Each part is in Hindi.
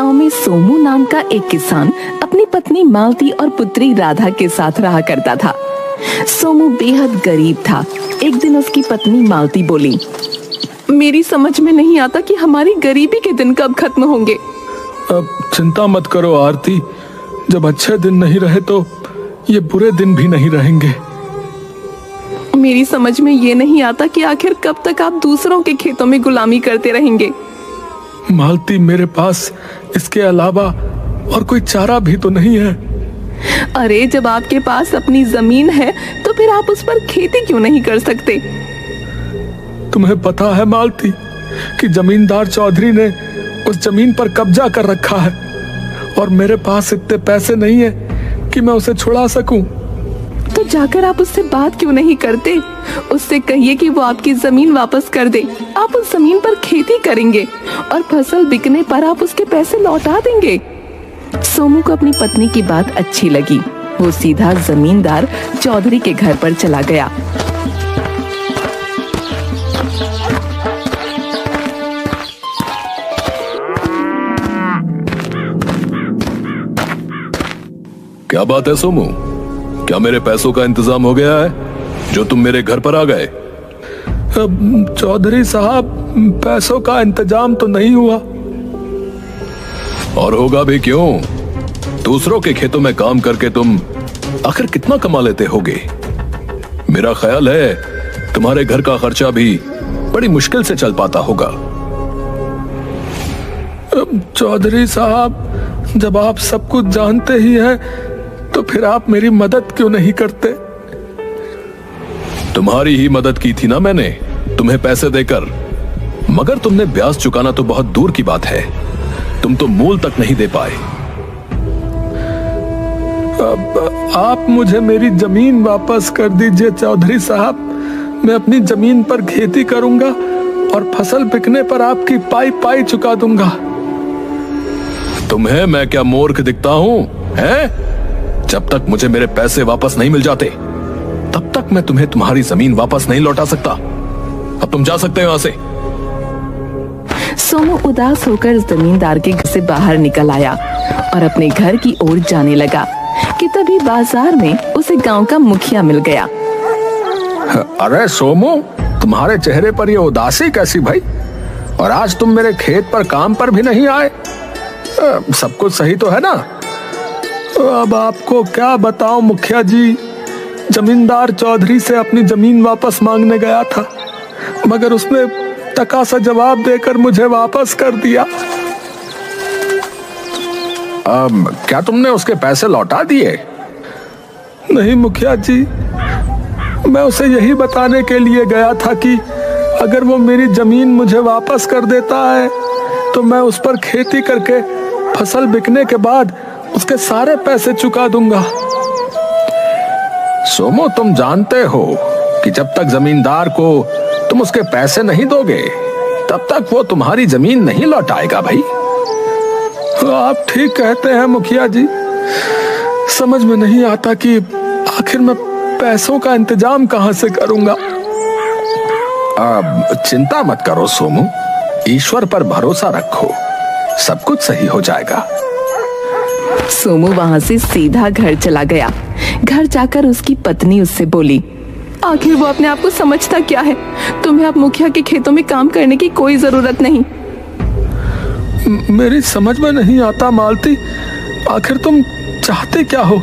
गांव में सोमू नाम का एक किसान अपनी पत्नी मालती और पुत्री राधा के साथ रहा करता था। सोमू बेहद गरीब था। एक दिन उसकी पत्नी मालती बोली, मेरी समझ में नहीं आता कि हमारी गरीबी के दिन कब खत्म होंगे। अब चिंता मत करो आरती, जब अच्छे दिन नहीं रहे तो ये बुरे दिन भी नहीं रहेंगे। मेरी समझ में ये नहीं आता कि आखिर कब तक आप दूसरों के खेतों में गुलामी करते रहेंगे। मालती, मेरे पास इसके अलावा और कोई चारा भी तो नहीं है। अरे जब आपके पास अपनी जमीन है तो फिर आप उस पर खेती क्यों नहीं कर सकते? तुम्हें पता है मालती कि जमींदार चौधरी ने उस जमीन पर कब्जा कर रखा है और मेरे पास इतने पैसे नहीं है कि मैं उसे छुड़ा सकूं। तो जाकर आप उससे बात क्यों नहीं करते? उससे कहिए कि वो आपकी जमीन वापस कर दे। आप उस जमीन पर खेती करेंगे और फसल बिकने पर आप उसके पैसे लौटा देंगे। सोमू को अपनी पत्नी की बात अच्छी लगी। वो सीधा जमींदार चौधरी के घर पर चला गया। क्या बात है सोमू, क्या मेरे पैसों का इंतजाम हो गया है जो तुम मेरे घर पर आ गए? चौधरी साहब, पैसों का इंतजाम तो नहीं हुआ। और होगा भी क्यों? दूसरों के खेतों में काम करके तुम आखिर कितना कमा लेते होगे? मेरा ख्याल है तुम्हारे घर का खर्चा भी बड़ी मुश्किल से चल पाता होगा। चौधरी साहब, जब आप सब कुछ जानते ही हैं तो फिर आप मेरी मदद क्यों नहीं करते? तुम्हारी ही मदद की थी ना मैंने, तुम्हें पैसे देकर, मगर तुमने ब्याज चुकाना तो बहुत दूर की बात है। तुम तो मूल तक नहीं दे पाए। अब आप मुझे मेरी जमीन वापस कर दीजिए चौधरी साहब। मैं अपनी जमीन पर खेती करूंगा और फसल बिकने पर आपकी पाई पाई चुका दूंगा। तुम्हें मैं क्या मूर्ख दिखता हूं, हैं? जब तक मुझे मेरे पैसे वापस नहीं मिल जाते तब तक मैं तुम्हें तुम्हारी जमीन वापस नहीं लौटा सकता। अब तुम जा सकते हो यहां से। सोमू उदास होकर जमींदार के घर से बाहर निकल आया और अपने घर की ओर जाने लगा कि तभी बाजार में उसे गांव का मुखिया मिल गया। अरे सोमू, तुम्हारे चेहरे पर ये उदासी कैसी भाई? और आज तुम मेरे खेत पर काम पर भी नहीं आए। सब कुछ सही तो है ना? अब आपको क्या बताऊं मुखिया जी, जमींदार चौधरी से अपनी जमीन वापस मांगने गया था, मगर उसने टका सा जवाब देकर मुझे वापस कर दिया। क्या तुमने उसके पैसे लौटा दिए? नहीं मुखिया जी, मैं उसे यही बताने के लिए गया था कि अगर वो मेरी जमीन मुझे वापस कर देता है तो मैं उस पर खेती करके फसल बिकने के बाद उसके सारे पैसे चुका दूंगा। सोमू, तुम जानते हो कि जब तक जमींदार को तुम उसके पैसे नहीं दोगे तब तक वो तुम्हारी जमीन नहीं लौटाएगा भाई। आप ठीक कहते हैं मुखिया जी। समझ में नहीं आता कि आखिर मैं पैसों का इंतजाम कहां से करूंगा। अब चिंता मत करो सोमू, ईश्वर पर भरोसा रखो, सब कुछ सही हो जाएगा। सोमू वहां से सीधा घर चला गया। घर जाकर उसकी पत्नी उससे बोली, आखिर वो अपने आप को समझता क्या है? तुम्हें अब मुखिया के खेतों में काम करने की कोई जरूरत नहीं। मेरी समझ में नहीं आता मालती, आखिर तुम चाहते क्या हो?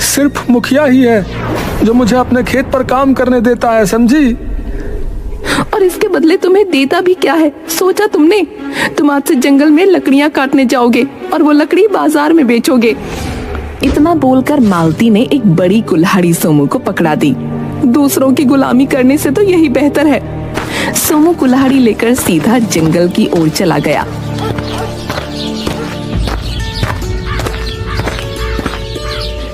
सिर्फ मुखिया ही है जो मुझे अपने खेत पर काम करने देता है, समझी? और इसके बदले तुम्हें देता भी क्या है, सोचा तुमने? तुम आज से जंगल में लकड़ियां काटने जाओगे और वो लकड़ी बाजार में बेचोगे। इतना बोलकर मालती ने एक बड़ी कुल्हाड़ी सोमू को पकड़ा दी। दूसरों की गुलामी करने से तो यही बेहतर है। सोमू कुल्हाड़ी लेकर सीधा जंगल की ओर चला गया।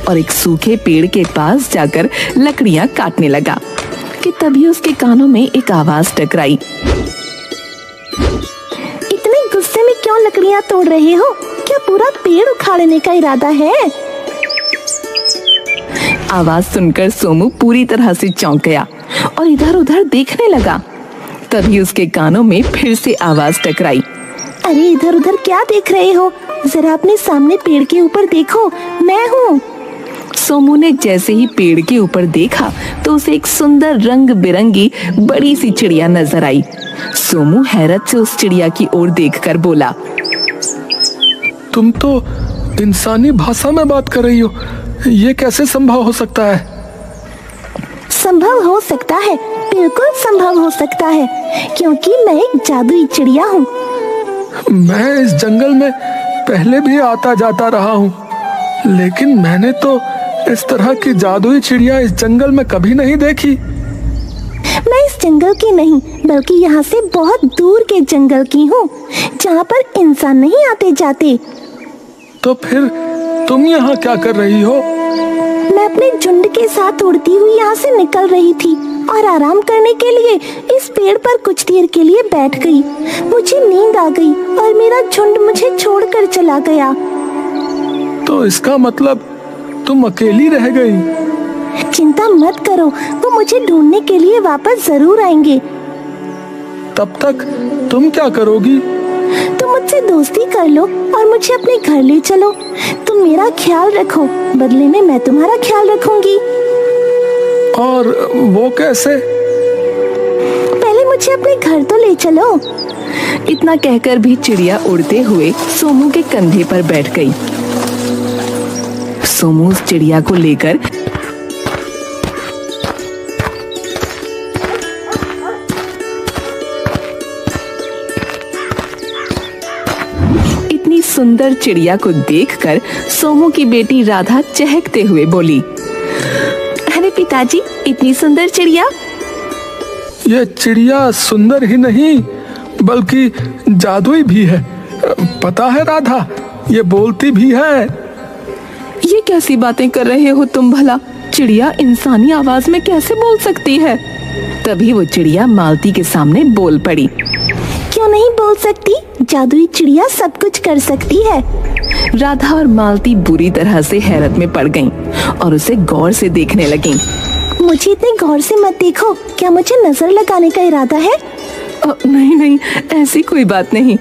और एक सूखे पेड़ के पास जाकर लकड़ियां काटने लगा कि तभी उसके कानों में एक आवाज टकराई। इतने गुस्से में क्यों लकड़ियां तोड़ रहे हो? क्या पूरा पेड़ उखाड़ने का इरादा है? आवाज सुनकर सोमू पूरी तरह से चौंक गया और इधर उधर देखने लगा। तभी उसके कानों में फिर से आवाज टकराई। अरे इधर उधर क्या देख रहे हो? जरा अपने सामने पेड़ के ऊपर देखो, मैं हूँ। सोमू ने जैसे ही पेड़ के ऊपर देखा तो उसे एक सुंदर रंग बिरंगी बड़ी सी चिड़िया नजर आई। सोमू हैरत से उस चिड़िया की ओर देखकर बोला, तुम तो इंसानी भाषा में बात कर रही हो, ये कैसे संभव हो सकता है? संभव हो सकता है, बिल्कुल संभव हो सकता है, क्योंकि मैं एक जादुई चिड़िया हूँ। मैं इस जंगल में पहले भी आता जाता रहा हूँ, लेकिन मैंने तो इस तरह की जादुई चिड़िया इस जंगल में कभी नहीं देखी। मैं इस जंगल की नहीं, बल्कि यहाँ से बहुत दूर के जंगल की हूँ, जहाँ पर इंसान नहीं आते जाते। तो फिर तुम यहाँ क्या कर रही हो? मैं अपने झुंड के साथ उड़ती हुई यहाँ से निकल रही थी और आराम करने के लिए इस पेड़ पर कुछ देर के लिए बैठ गई। मुझे नींद आ गई और मेरा झुंड मुझे छोड़कर चला गया। तो इसका मतलब तुम अकेली रह गई? चिंता मत करो, वो मुझे ढूंढने के लिए वापस जरूर आएंगे। तब तक तुम क्या करोगी? तुम मुझसे दोस्ती कर लो और मुझे अपने घर ले चलो। तुम मेरा ख्याल रखो, बदले में मैं तुम्हारा ख्याल रखूंगी। और वो कैसे? पहले मुझे अपने घर तो ले चलो। इतना कहकर भी चिड़िया उड़ते हुए सोमू के कंधे पर बैठ गई। सोमू उस चिड़िया को लेकर इतनी सुंदर चिड़िया को देखकर सोमू की बेटी राधा चहकते हुए बोली, अरे पिताजी, इतनी सुंदर चिड़िया। ये चिड़िया सुंदर ही नहीं बल्कि जादुई भी है। पता है राधा, ये बोलती भी है। ये कैसी बातें कर रहे हो तुम भला? चिड़िया इंसानी आवाज में कैसे बोल सकती है? तभी वो चिड़िया मालती के सामने बोल पड़ी। क्यों नहीं बोल सकती? जादुई चिड़िया सब कुछ कर सकती है। राधा और मालती बुरी तरह से हैरत में पड़ गईं और उसे गौर से देखने लगीं। मुझे इतने गौर से मत देखो, क्या मुझे नजर लगाने का इरादा है? नहीं नहीं, ऐसी कोई बात नहीं।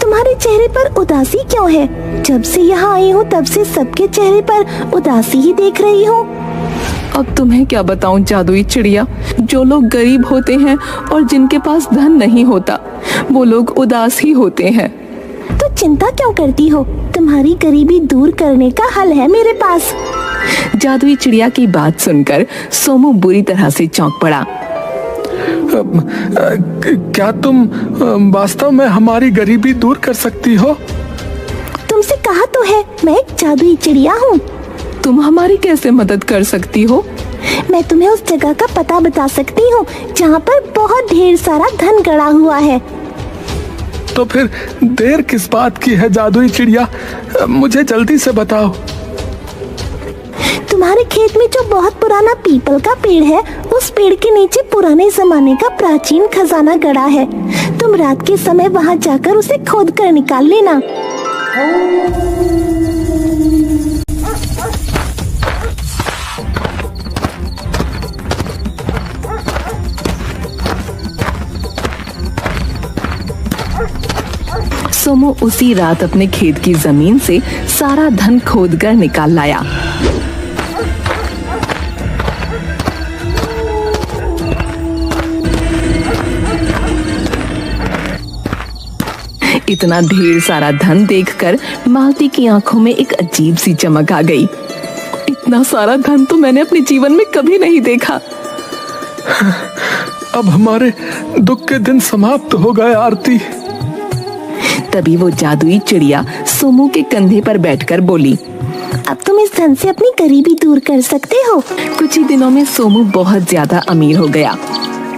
तुम्हारे चेहरे पर उदासी क्यों है? जब से यहाँ आई हूँ तब से सबके चेहरे पर उदासी ही देख रही हूँ। अब तुम्हें क्या बताऊं जादुई चिड़िया, जो लोग गरीब होते हैं और जिनके पास धन नहीं होता, वो लोग उदास ही होते हैं। तो चिंता क्यों करती हो? तुम्हारी गरीबी दूर करने का हल है मेरे पास। जादुई चिड़िया की बात सुनकर सोमू बुरी तरह से चौंक पड़ा। क्या तुम वास्तव में हमारी गरीबी दूर कर सकती हो? तुमसे कहा तो है, मैं एक जादुई चिड़िया हूँ। तुम हमारी कैसे मदद कर सकती हो? मैं तुम्हें उस जगह का पता बता सकती हूँ जहाँ पर बहुत ढेर सारा धन गड़ा हुआ है। तो फिर देर किस बात की है जादुई चिड़िया, मुझे जल्दी से बताओ। तुम्हारे खेत में जो बहुत पुराना पीपल का पेड़ है, उस पेड़ के नीचे पुराने जमाने का प्राचीन खजाना गड़ा है। तुम रात के समय वहाँ जाकर उसे खोद कर निकाल लेना। सोमू उसी रात अपने खेत की जमीन से सारा धन खोदकर निकाल लाया। इतना ढेर सारा धन देखकर मालती की आंखों में एक अजीब सी चमक आ गई। इतना सारा धन तो मैंने अपने जीवन में कभी नहीं देखा। अब हमारे दुख के दिन समाप्त हो गए आरती। तभी वो जादुई चिड़िया सोमू के कंधे पर बैठकर बोली, अब तुम इस धन से अपनी गरीबी दूर कर सकते हो। कुछ ही दिनों में सोमू बहुत ज्यादा अमीर हो गया।